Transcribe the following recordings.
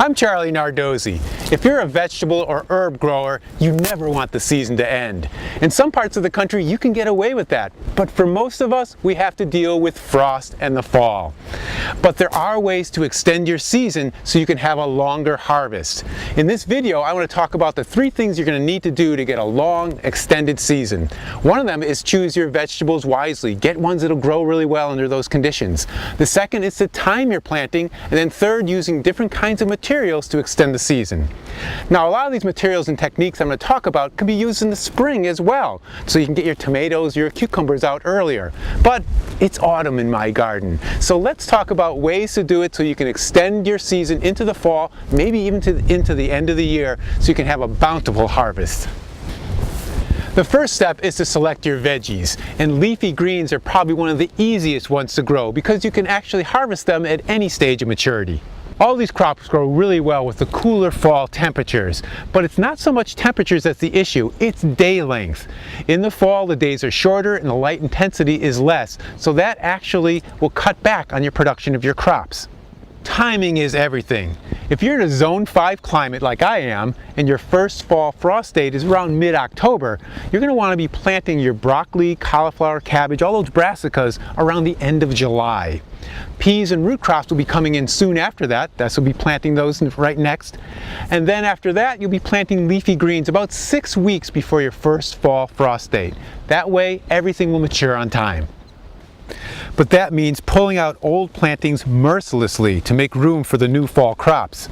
I'm Charlie Nardozzi. If you're a vegetable or herb grower, you never want the season to end. In some parts of the country, you can get away with that, but for most of us, we have to deal with frost and the fall. But there are ways to extend your season so you can have a longer harvest. In this video, I want to talk about the 3 things you're going to need to do to get a long, extended season. One of them is choose your vegetables wisely. Get ones that'll grow really well under those conditions. The second is to time your planting, and then third, using different kinds of materials to extend the season. Now, a lot of these materials and techniques I'm going to talk about can be used in the spring as well, so you can get your tomatoes, your cucumbers out earlier. But it's autumn in my garden, so let's talk about ways to do it so you can extend your season into the fall, maybe even into the end of the year, so you can have a bountiful harvest. The first step is to select your veggies, and leafy greens are probably one of the easiest ones to grow because you can actually harvest them at any stage of maturity. All these crops grow really well with the cooler fall temperatures, but it's not so much temperatures that's the issue, it's day length. In the fall, the days are shorter and the light intensity is less, so that actually will cut back on your production of your crops. Timing is everything. If you're in a zone 5 climate like I am, and your first fall frost date is around mid-October, you're going to want to be planting your broccoli, cauliflower, cabbage, all those brassicas around the end of July. Peas and root crops will be coming in soon after that. So we'll be planting those right next. And then after that, you'll be planting leafy greens about 6 weeks before your first fall frost date. That way, everything will mature on time. But that means pulling out old plantings mercilessly to make room for the new fall crops.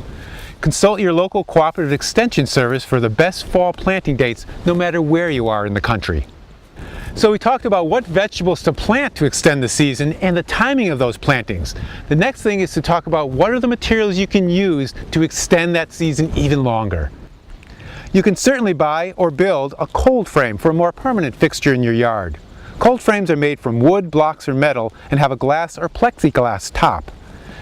Consult your local cooperative extension service for the best fall planting dates, no matter where you are in the country. So we talked about what vegetables to plant to extend the season and the timing of those plantings. The next thing is to talk about what are the materials you can use to extend that season even longer. You can certainly buy or build a cold frame for a more permanent fixture in your yard. Cold frames are made from wood, blocks, or metal and have a glass or plexiglass top.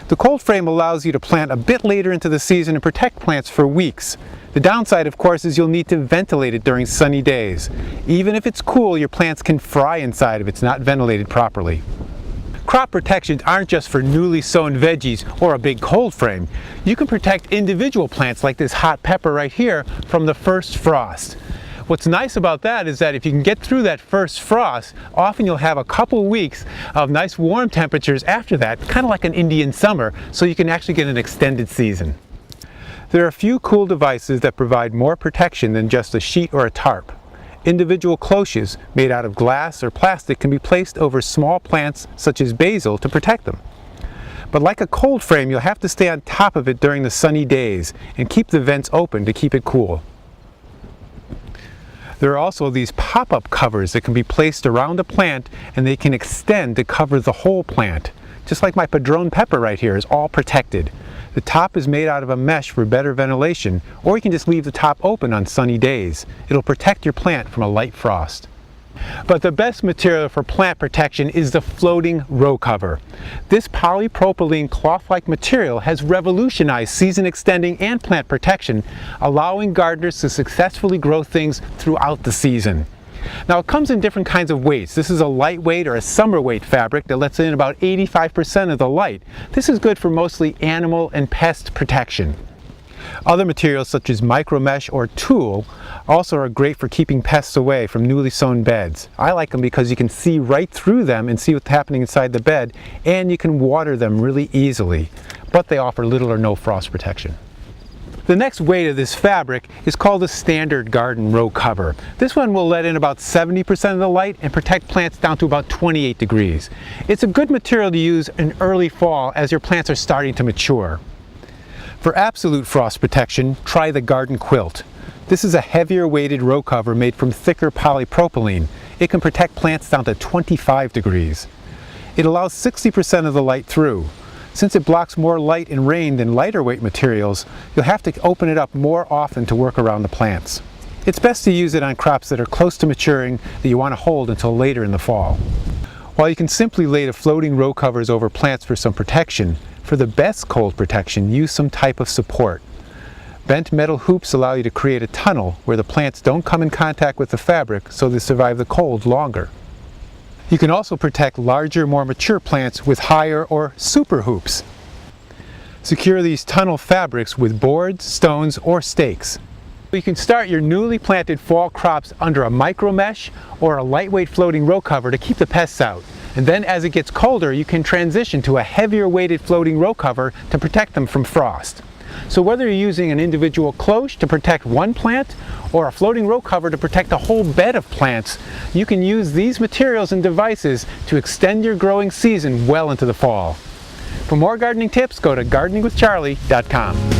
The cold frame allows you to plant a bit later into the season and protect plants for weeks. The downside, of course, is you'll need to ventilate it during sunny days. Even if it's cool, your plants can fry inside if it's not ventilated properly. Crop protections aren't just for newly sown veggies or a big cold frame. You can protect individual plants like this hot pepper right here from the first frost. What's nice about that is that if you can get through that first frost, often you'll have a couple weeks of nice warm temperatures after that, kind of like an Indian summer, so you can actually get an extended season. There are a few cool devices that provide more protection than just a sheet or a tarp. Individual cloches made out of glass or plastic can be placed over small plants such as basil to protect them. But like a cold frame, you'll have to stay on top of it during the sunny days and keep the vents open to keep it cool. There are also these pop-up covers that can be placed around a plant and they can extend to cover the whole plant. Just like my padron pepper right here is all protected. The top is made out of a mesh for better ventilation, or you can just leave the top open on sunny days. It'll protect your plant from a light frost. But the best material for plant protection is the floating row cover. This polypropylene cloth-like material has revolutionized season extending and plant protection, allowing gardeners to successfully grow things throughout the season. Now, it comes in different kinds of weights. This is a lightweight or a summer weight fabric that lets in about 85% of the light. This is good for mostly animal and pest protection. Other materials such as micromesh or tulle also are great for keeping pests away from newly sown beds. I like them because you can see right through them and see what's happening inside the bed, and you can water them really easily, but they offer little or no frost protection. The next weight of this fabric is called the standard garden row cover. This one will let in about 70% of the light and protect plants down to about 28 degrees. It's a good material to use in early fall as your plants are starting to mature. For absolute frost protection, try the Garden Quilt. This is a heavier weighted row cover made from thicker polypropylene. It can protect plants down to 25 degrees. It allows 60% of the light through. Since it blocks more light and rain than lighter weight materials, you'll have to open it up more often to work around the plants. It's best to use it on crops that are close to maturing that you want to hold until later in the fall. While you can simply lay the floating row covers over plants for some protection, for the best cold protection, use some type of support. Bent metal hoops allow you to create a tunnel where the plants don't come in contact with the fabric, so they survive the cold longer. You can also protect larger, more mature plants with higher or super hoops. Secure these tunnel fabrics with boards, stones, or stakes. You can start your newly planted fall crops under a micro mesh or a lightweight floating row cover to keep the pests out. And then as it gets colder, you can transition to a heavier weighted floating row cover to protect them from frost. So whether you're using an individual cloche to protect one plant or a floating row cover to protect a whole bed of plants, you can use these materials and devices to extend your growing season well into the fall. For more gardening tips, go to gardeningwithcharlie.com.